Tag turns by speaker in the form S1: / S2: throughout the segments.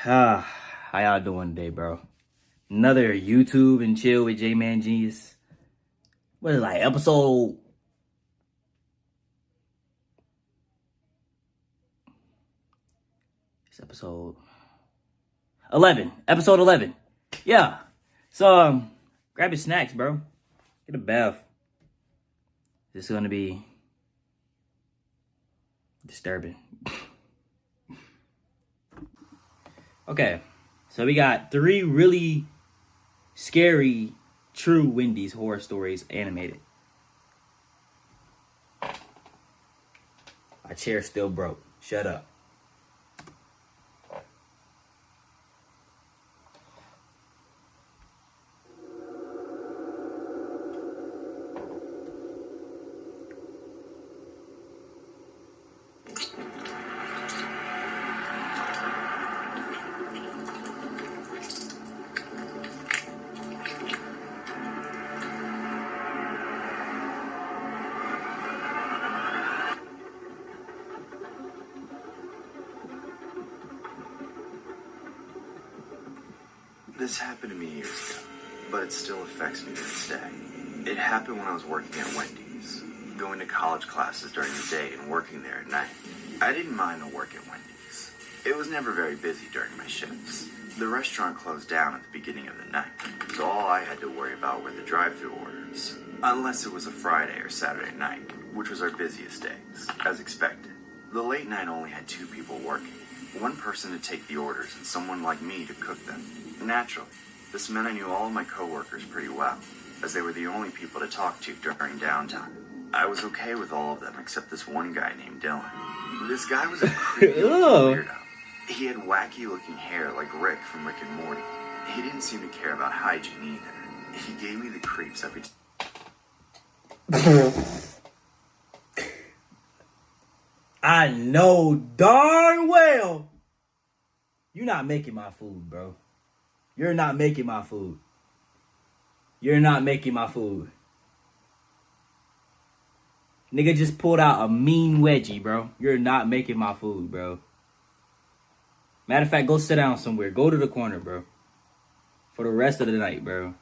S1: How y'all doing today, bro? Another YouTube and chill with JMANGENIUS. What is it, like episode? It's episode 11. Episode 11. Yeah. So grab your snacks, bro. Get a bath. This is gonna be disturbing. Okay, so we got 3 really scary, true Wendy's horror stories animated. My chair still broke. Shut up.
S2: This happened to me years ago, but it still affects me to this day. It happened when I was working at Wendy's, going to college classes during the day and working there at night. I didn't mind the work at Wendy's. It was never very busy during my shifts. The restaurant closed down at the beginning of the night, so all I had to worry about were the drive-thru orders. Unless it was a Friday or Saturday night, which was our busiest days, as expected. The late night only had 2 people working. One person to take the orders and someone like me to cook them. Naturally, this meant I knew all of my coworkers pretty well, as they were the only people to talk to during downtime. I was okay with all of them except this one guy named Dylan. This guy was a creepy weirdo. He had wacky-looking hair like Rick from Rick and Morty. He didn't seem to care about hygiene either. He gave me the creeps every time.
S1: I know darn well you're not making my food, bro. You're not making my food. You're not making my food. Nigga just pulled out a mean wedgie, bro. You're not making my food, bro. Matter of fact, go sit down somewhere. Go to the corner, bro. For the rest of the night, bro.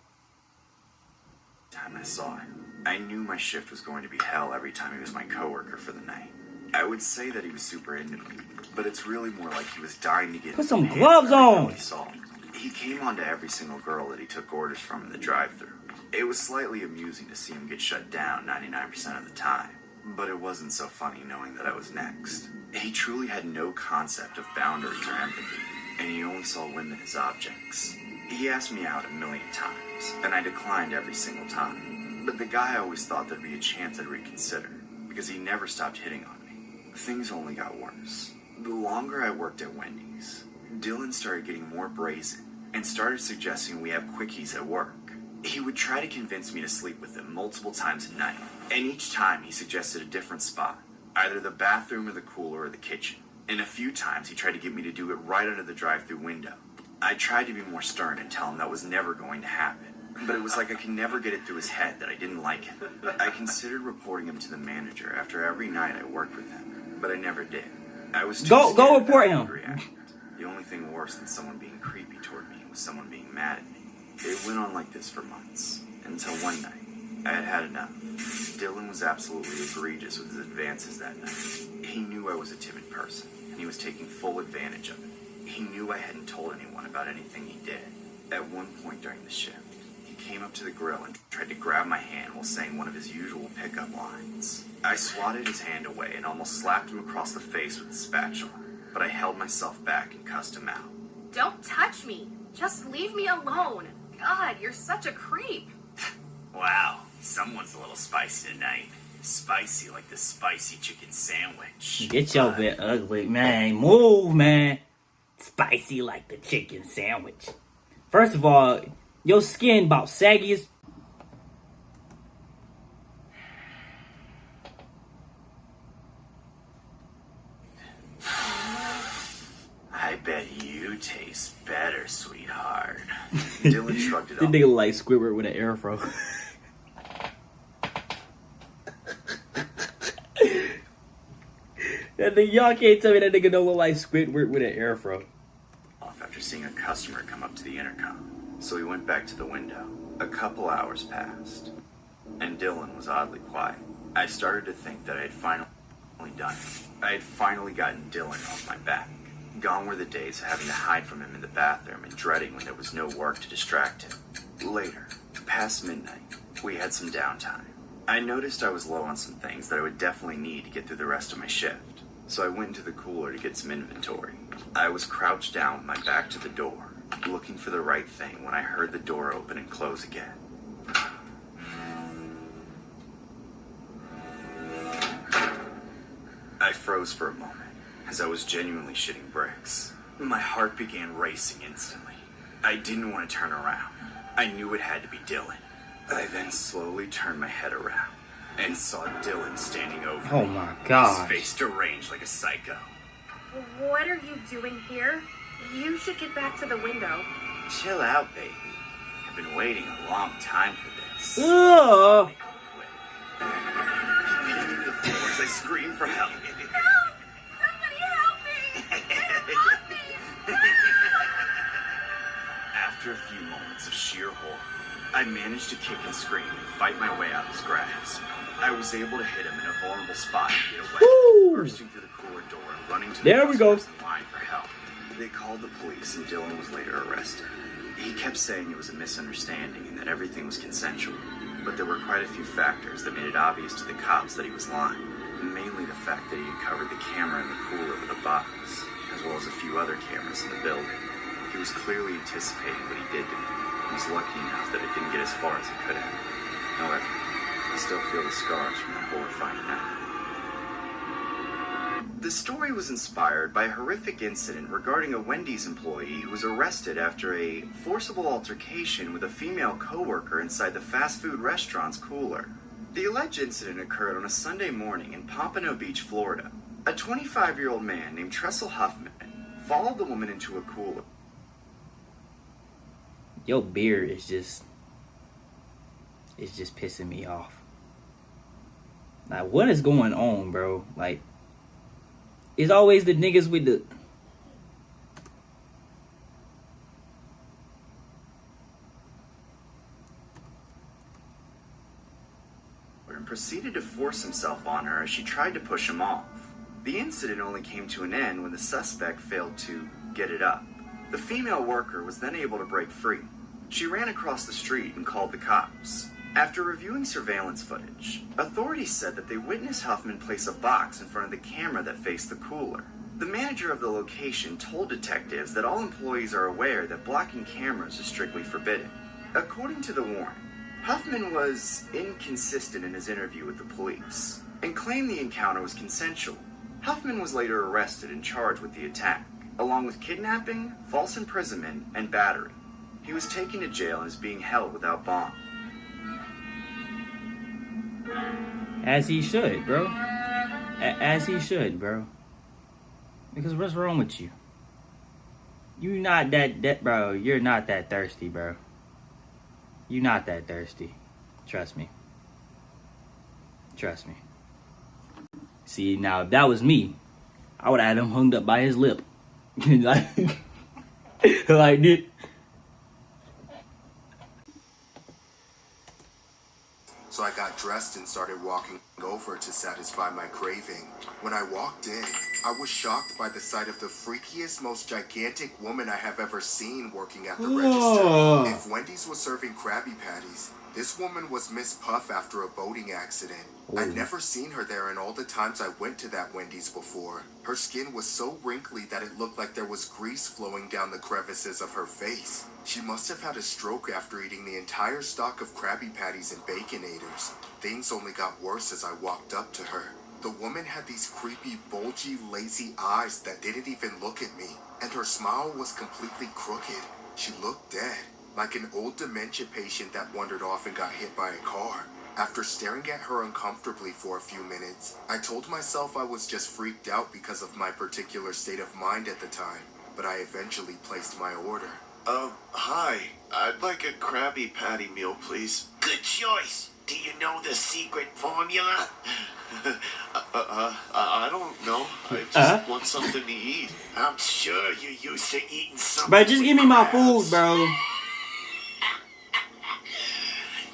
S2: Time I saw him, I knew my shift was going to be hell every time he was my coworker for the night. I would say that he was super into me, but it's really more like he was dying to get
S1: put some gloves on.
S2: He came on to every single girl that he took orders from in the drive-thru. It was slightly amusing to see him get shut down 99% of the time, but it wasn't so funny knowing that I was next. He truly had no concept of boundaries or empathy, and he only saw women as objects. He asked me out a million times, and I declined every single time. But the guy always thought there'd be a chance I'd reconsider, because he never stopped hitting on me. Things only got worse. The longer I worked at Wendy's, Dylan started getting more brazen and started suggesting we have quickies at work. He would try to convince me to sleep with him multiple times a night, and each time he suggested a different spot, either the bathroom or the cooler or the kitchen. And a few times he tried to get me to do it right under the drive-thru window. I tried to be more stern and tell him that was never going to happen, but it was like I could never get it through his head that I didn't like him. I considered reporting him to the manager after every night I worked with him, but I never did. I was too
S1: Go
S2: scared
S1: report
S2: about how
S1: him.
S2: he would react. The only thing worse than someone being creepy toward me was someone being mad at me. It went on like this for months, until one night, I had had enough. Dylan was absolutely egregious with his advances that night. He knew I was a timid person, and he was taking full advantage of it. He knew I hadn't told anyone about anything he did. At one point during the shift, he came up to the grill and tried to grab my hand while saying one of his usual pickup lines. I swatted his hand away and almost slapped him across the face with a spatula, but I held myself back and cussed him out.
S3: Don't touch me. Just leave me alone. God, you're such a creep.
S2: Wow, someone's a little spicy tonight. Spicy like the spicy chicken sandwich.
S1: Get your bit ugly, man. Move, man. Spicy like the chicken sandwich. First of all, your skin about saggy as...
S2: I bet you taste better, sweetheart. Dylan shrugged it
S1: This
S2: off.
S1: nigga like Squidward with an afro. That nigga, y'all can't tell me that nigga don't look like Squidward with an afro.
S2: After seeing a customer come up to the intercom, so we went back to the window. A couple hours passed, and Dylan was oddly quiet. I started to think that I had finally done it. I had finally gotten Dylan off my back. Gone were the days of having to hide from him in the bathroom and dreading when there was no work to distract him. Later, past midnight, we had some downtime. I noticed I was low on some things that I would definitely need to get through the rest of my shift, so I went into the cooler to get some inventory. I was crouched down with my back to the door, looking for the right thing when I heard the door open and close again. I froze for a moment, as I was genuinely shitting bricks. My heart began racing instantly. I didn't want to turn around. I knew it had to be Dylan. I then slowly turned my head around and saw Dylan standing over me.
S1: Oh my God.
S2: His face deranged like a psycho.
S3: What are you doing here? You should get back to the window.
S2: Chill out, baby. I've been waiting a long time for this.
S1: Ugh.
S2: Make it quick. He beat me to the floor as I screamed for help.
S3: Help! Somebody help me! Help me!
S2: After a few moments of sheer horror, I managed to kick and scream and fight my way out of his grasp. I was able to hit him in a vulnerable spot and get away,
S1: Woo!
S2: bursting through the cooler door and running to
S1: There
S2: the
S1: we go.
S2: customers in line for help. They called the police and Dylan was later arrested. He kept saying it was a misunderstanding and that everything was consensual, but there were quite a few factors that made it obvious to the cops that he was lying. Mainly the fact that he had covered the camera in the cooler with a box, as well as a few other cameras in the building. He was clearly anticipating what he did to me. He was lucky enough that it didn't get as far as it could have. However, I still feel the scars from that horrifying night. The story was inspired by a horrific incident regarding a Wendy's employee who was arrested after a forcible altercation with a female coworker inside the fast food restaurant's cooler. The alleged incident occurred on a Sunday morning in Pompano Beach, Florida. A 25-year-old man named Tressel Huffman followed the woman into a cooler.
S1: Your beard is just pissing me off. Like, what is going on, bro? Like, it's always the niggas with the...
S2: And proceeded to force himself on her as she tried to push him off. The incident only came to an end when the suspect failed to get it up. The female worker was then able to break free. She ran across the street and called the cops. After reviewing surveillance footage, authorities said that they witnessed Huffman place a box in front of the camera that faced the cooler. The manager of the location told detectives that all employees are aware that blocking cameras is strictly forbidden. According to the warrant, Huffman was inconsistent in his interview with the police and claimed the encounter was consensual. Huffman was later arrested and charged with the attack, along with kidnapping, false imprisonment, and battery. He was taken to jail and is being held without bond.
S1: As he should, bro. As he should, bro. Because what's wrong with you? You not that bro. You're not that thirsty, bro. You're not that thirsty. Trust me. Trust me. See, now if that was me, I would have had him hung up by his lip. like this.
S4: So I got dressed and started walking over to satisfy my craving. When I walked in, I was shocked by the sight of the freakiest, most gigantic woman I have ever seen working at the register. If Wendy's was serving Krabby Patties, this woman was Miss Puff after a boating accident. I'd never seen her there in all the times I went to that Wendy's before. Her skin was so wrinkly that it looked like there was grease flowing down the crevices of her face. She must have had a stroke after eating the entire stock of Krabby Patties and Baconators. Things only got worse as I walked up to her. The woman had these creepy, bulgy, lazy eyes that didn't even look at me, and her smile was completely crooked. She looked dead, like an old dementia patient that wandered off and got hit by a car. After staring at her uncomfortably for a few minutes, I told myself I was just freaked out because of my particular state of mind at the time, but I eventually placed my order.
S5: Hi. I'd like a Krabby Patty meal, please.
S6: Good choice.
S5: Do you know the secret formula?
S6: I don't know. I just want something to eat.
S5: I'm sure you're used to eating something.
S1: Bro, just
S5: with
S1: give me my
S5: crabs.
S1: food, bro.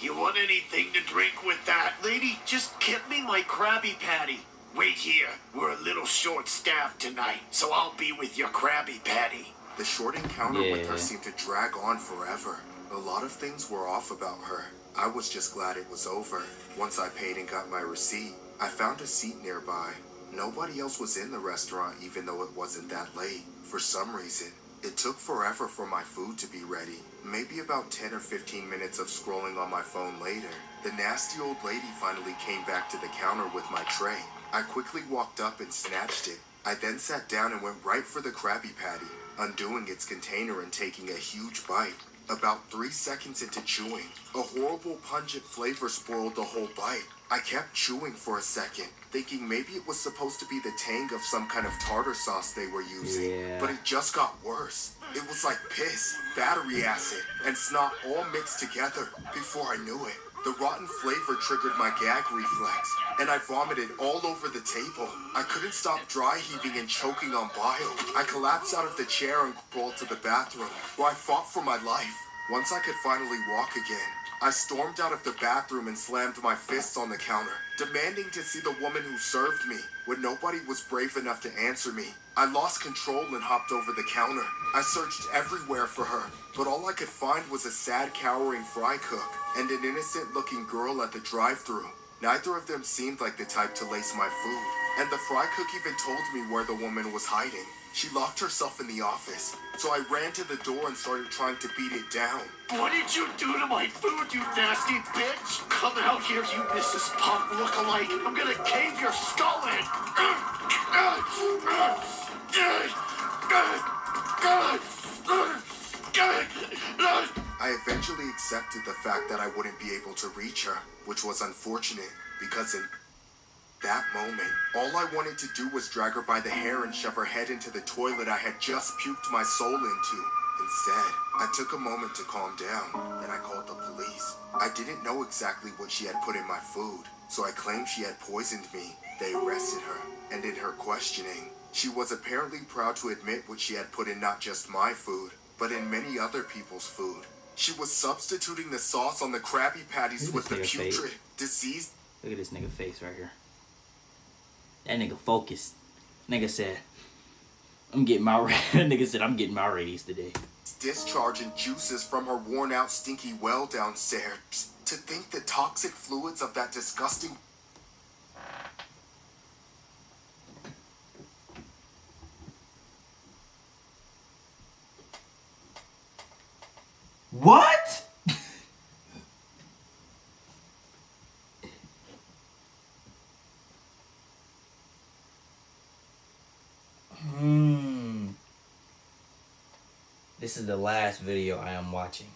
S5: You want anything to drink with that?
S6: Lady, just get me my Krabby Patty.
S5: Wait here. We're a little short-staffed tonight, so I'll be with your Krabby Patty.
S4: The short encounter with
S1: Yeah.
S4: her seemed to drag on forever. A lot of things were off about her. I was just glad it was over. Once I paid and got my receipt, I found a seat nearby. Nobody else was in the restaurant even though it wasn't that late. For some reason, it took forever for my food to be ready. Maybe about 10 or 15 minutes of scrolling on my phone later, the nasty old lady finally came back to the counter with my tray. I quickly walked up and snatched it. I then sat down and went right for the Krabby Patty, undoing its container and taking a huge bite. About 3 seconds into chewing, a horrible pungent flavor spoiled the whole bite. I kept chewing for a second, thinking maybe it was supposed to be the tang of some kind of tartar sauce they were using.
S1: Yeah.
S4: But it just got worse. It was like piss, battery acid, and snot all mixed together. Before I knew it, the rotten flavor triggered my gag reflex, and I vomited all over the table. I couldn't stop dry heaving and choking on bile. I collapsed out of the chair and crawled to the bathroom, where I fought for my life. Once I could finally walk again, I stormed out of the bathroom and slammed my fists on the counter, demanding to see the woman who served me. When nobody was brave enough to answer me, I lost control and hopped over the counter. I searched everywhere for her, but all I could find was a sad, cowering fry cook and an innocent-looking girl at the drive-thru. Neither of them seemed like the type to lace my food, and the fry cook even told me where the woman was hiding. She locked herself in the office, so I ran to the door and started trying to beat it down.
S5: What did you do to my food, you nasty bitch? Come out here, you Mrs. Pump lookalike. I'm gonna cave your skull in.
S4: I eventually accepted the fact that I wouldn't be able to reach her, which was unfortunate, because in that moment, all I wanted to do was drag her by the hair and shove her head into the toilet I had just puked my soul into. Instead, I took a moment to calm down, and I called the police. I didn't know exactly what she had put in my food, so I claimed she had poisoned me. They arrested her, and in her questioning, she was apparently proud to admit what she had put in not just my food, but in many other people's food. She was substituting the sauce on the Krabby Patties with the putrid, diseased...
S1: Look at this nigga face right here. That nigga focused. Nigga said, I'm getting my nigga said I'm getting my raise today.
S4: discharge and juices from her worn-out, stinky well downstairs. To think the toxic fluids of that disgusting...
S1: What? This is the last video I am watching.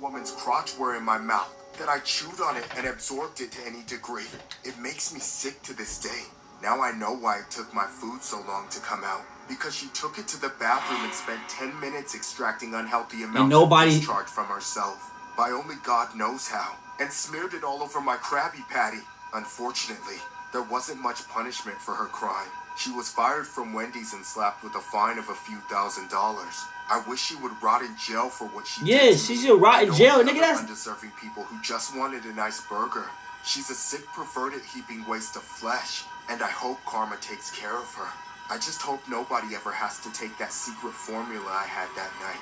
S4: woman's crotch were in my mouth, that I chewed on it and absorbed it to any degree. It makes me sick to this day. Now I know why it took my food so long to come out. Because she took it to the bathroom and spent 10 minutes extracting unhealthy amounts of discharge from herself. By only God knows how. And smeared it all over my Krabby Patty. Unfortunately, there wasn't much punishment for her crime. She was fired from Wendy's and slapped with a fine of a few $1,000s. I wish she would rot in jail for what she did.
S1: Yeah, she should rot in jail, nigga. That's
S4: undeserving people who just wanted a nice burger. She's a sick, perverted, heaping waste of flesh, and I hope karma takes care of her. I just hope nobody ever has to take that secret formula I had that night.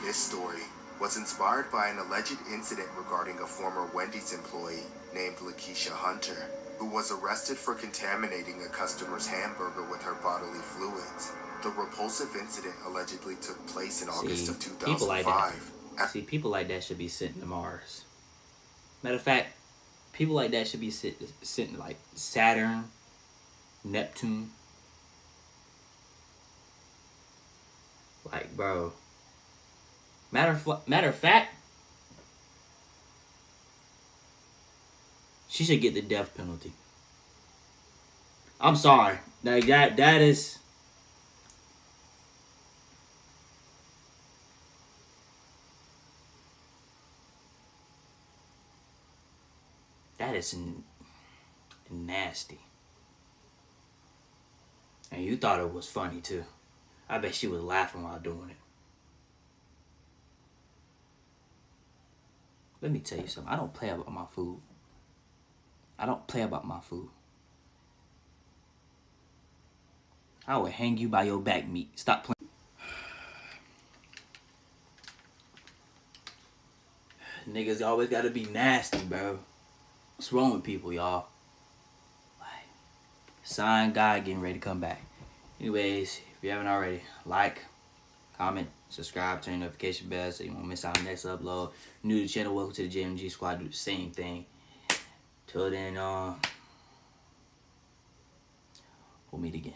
S4: This story was inspired by an alleged incident regarding a former Wendy's employee named Lakeisha Hunter, who was arrested for contaminating a customer's hamburger with her bodily fluids. The repulsive incident allegedly took place in August of 2005.
S1: People like that. See, people like that should be sent to Mars. Matter of fact, people like that should be sent to like Saturn, Neptune. Like, bro. Matter of fact, she should get the death penalty. I'm sorry. Like that is. That is nasty. And you thought it was funny too. I bet she was laughing while doing it. Let me tell you something. I don't play about my food. I don't play about my food. I would hang you by your back meat. Stop playing. Niggas always gotta be nasty, bro. What's wrong with people, y'all? Like, sign God getting ready to come back. Anyways, if you haven't already, like, comment, subscribe, turn the notification bell so you won't miss our next upload. New to the channel, welcome to the JMG squad. Do the same thing. Till then, we'll meet again.